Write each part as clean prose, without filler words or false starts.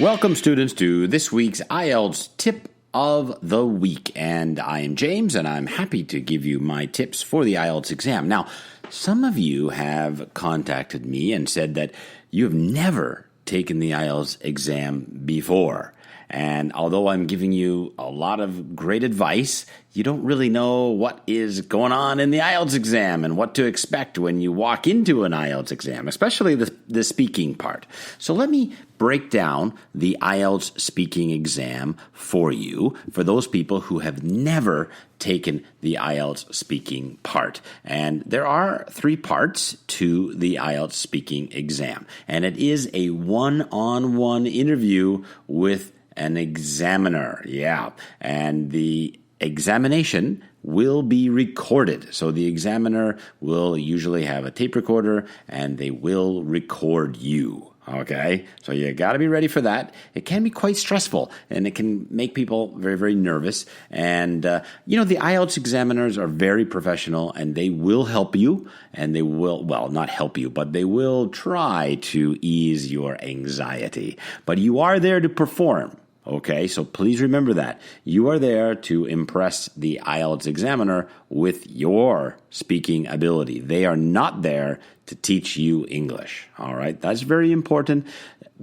Welcome, students, to this week's IELTS Tip of the Week. And I am James, and I'm happy to give you my tips for the IELTS exam. Now, some of you have contacted me and said that you have never taken the IELTS exam before. And although I'm giving you a lot of great advice, you don't really know what is going on in the IELTS exam and what to expect when you walk into an IELTS exam, especially the speaking part. So let me break down the IELTS speaking exam for you, for those people who have never taken the IELTS speaking part. And there are 3 parts to the IELTS speaking exam. And it is a one-on-one interview with an examiner. Yeah. And the examination will be recorded. So the examiner will usually have a tape recorder and they will record you. Okay, so you got to be ready for that. It can be quite stressful and it can make people very, very nervous. And, the IELTS examiners are very professional and they will help you and they will, well, not help you, but they will try to ease your anxiety. But you are there to perform. Okay, so please remember that. You are there to impress the IELTS examiner with your speaking ability. They are not there to teach you English. All right, that's very important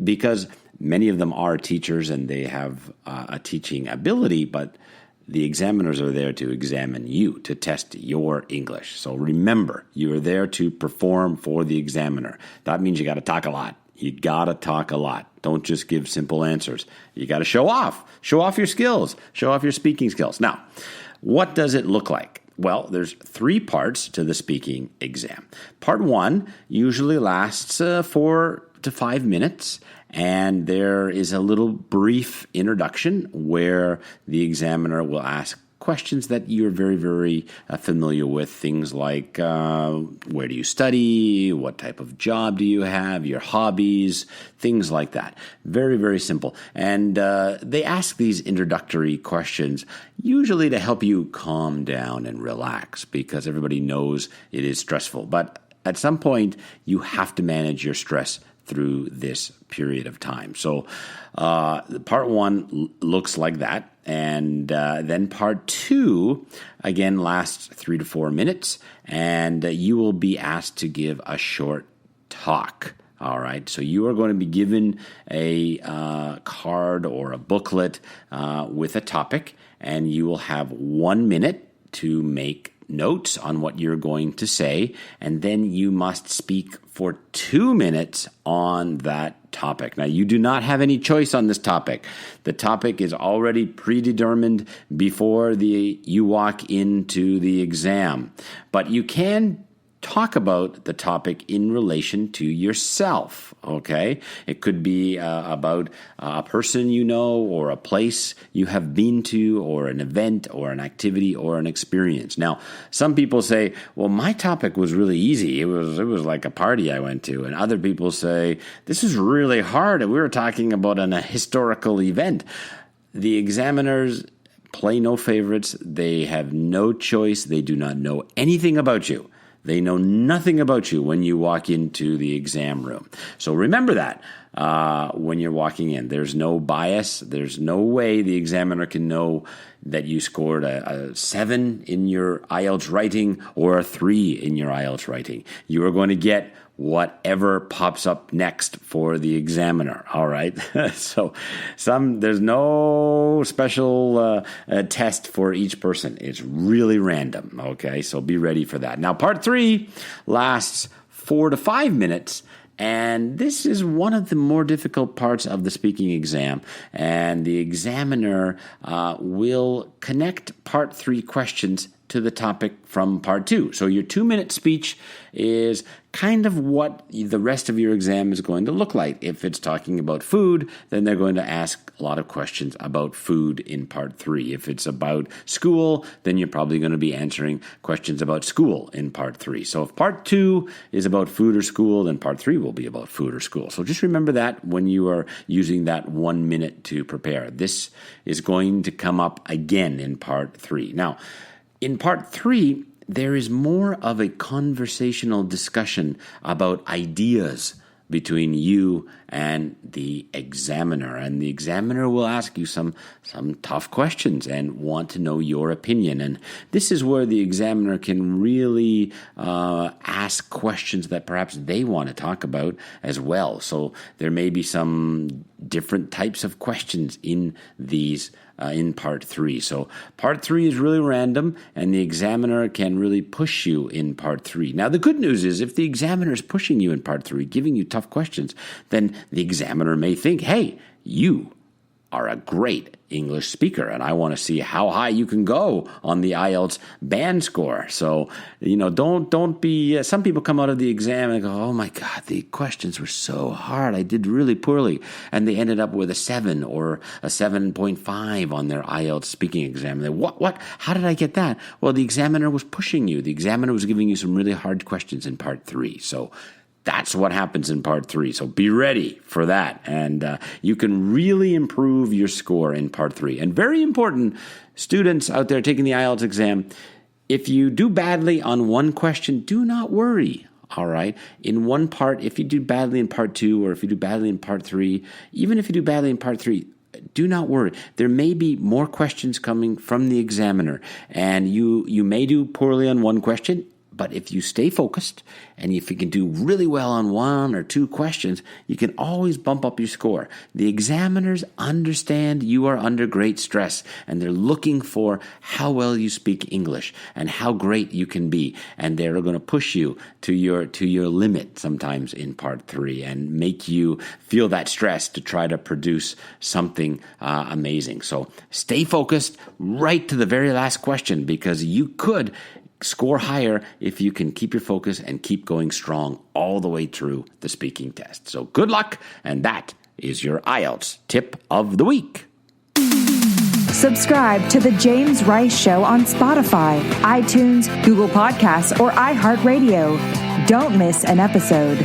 because many of them are teachers and they have a teaching ability, but the examiners are there to examine you, to test your English. So remember, you are there to perform for the examiner. That means you got to talk a lot. You got to talk a lot. Don't just give simple answers. You got to show off your skills, show off your speaking skills. Now, what does it look like? Well, there's 3 parts to the speaking exam. Part 1 usually lasts 4 to 5 minutes, and there is a little brief introduction where the examiner will ask questions that you're very, very familiar with. Things like where do you study? What type of job do you have? Your hobbies? Things like that. Very, very simple. And they ask these introductory questions usually to help you calm down and relax because everybody knows it is stressful. But at some point, you have to manage your stress through this period of time. So part 1 looks like that. And then part 2, again, lasts 3 to 4 minutes. And you will be asked to give a short talk. All right. So you are going to be given a card or a booklet with a topic. And you will have 1 minute to make notes on what you're going to say, and then you must speak for 2 minutes on that topic. Now, you do not have any choice on this topic. The topic is already predetermined before you walk into the exam, but you can talk about the topic in relation to yourself, okay? It could be about a person you know or a place you have been to or an event or an activity or an experience. Now, some people say, well, my topic was really easy. It was like a party I went to. And other people say, this is really hard. And we were talking about a historical event. The examiners play no favorites. They have no choice. They do not know anything about you. They know nothing about you when you walk into the exam room. So remember that when you're walking in. There's no bias. There's no way the examiner can know that you scored a 7 in your IELTS writing or a 3 in your IELTS writing. You are going to get whatever pops up next for the examiner, all right? So there's no special test for each person. It's really random, okay? So be ready for that. Now, part 3 lasts 4 to 5 minutes, and this is one of the more difficult parts of the speaking exam, and the examiner will connect part 3 questions to the topic from part 2. So your 2-minute speech is kind of what the rest of your exam is going to look like. If it's talking about food, then they're going to ask a lot of questions about food in part 3. If it's about school, then you're probably going to be answering questions about school in part 3. So if part 2 is about food or school, then part 3 will be about food or school. So just remember that when you are using that 1 minute to prepare. This is going to come up again in part 3. Now, in part 3, there is more of a conversational discussion about ideas between you and the examiner. And the examiner will ask you some tough questions and want to know your opinion. And this is where the examiner can really ask questions that perhaps they want to talk about as well. So there may be some different types of questions in these in part 3. So part 3 is really random, and the examiner can really push you in part 3. Now, the good news is if the examiner is pushing you in part 3, giving you tough questions, then the examiner may think, hey, you are a great English speaker, and I want to see how high you can go on the IELTS band score. So, don't be, some people come out of the exam and go, oh my God, the questions were so hard. I did really poorly. And they ended up with a 7 or a 7.5 on their IELTS speaking exam. They, what? How did I get that? Well, the examiner was pushing you. The examiner was giving you some really hard questions in part 3. So that's what happens in part 3. So be ready for that. And you can really improve your score in part 3. And very important, students out there taking the IELTS exam, if you do badly on one question, do not worry. All right. In one part, if you do badly in part 2, or if you do badly in part 3, even if you do badly in part 3, do not worry. There may be more questions coming from the examiner, and you may do poorly on one question. But if you stay focused and if you can do really well on 1 or 2 questions, you can always bump up your score. The examiners understand you are under great stress, and they're looking for how well you speak English and how great you can be. And they're going to push you to your limit sometimes in part 3 and make you feel that stress to try to produce something amazing. So stay focused right to the very last question, because you could score higher if you can keep your focus and keep going strong all the way through the speaking test. So good luck, and that is your IELTS tip of the week. Subscribe to The James Rice Show on Spotify, iTunes, Google Podcasts, or iHeartRadio. Don't miss an episode.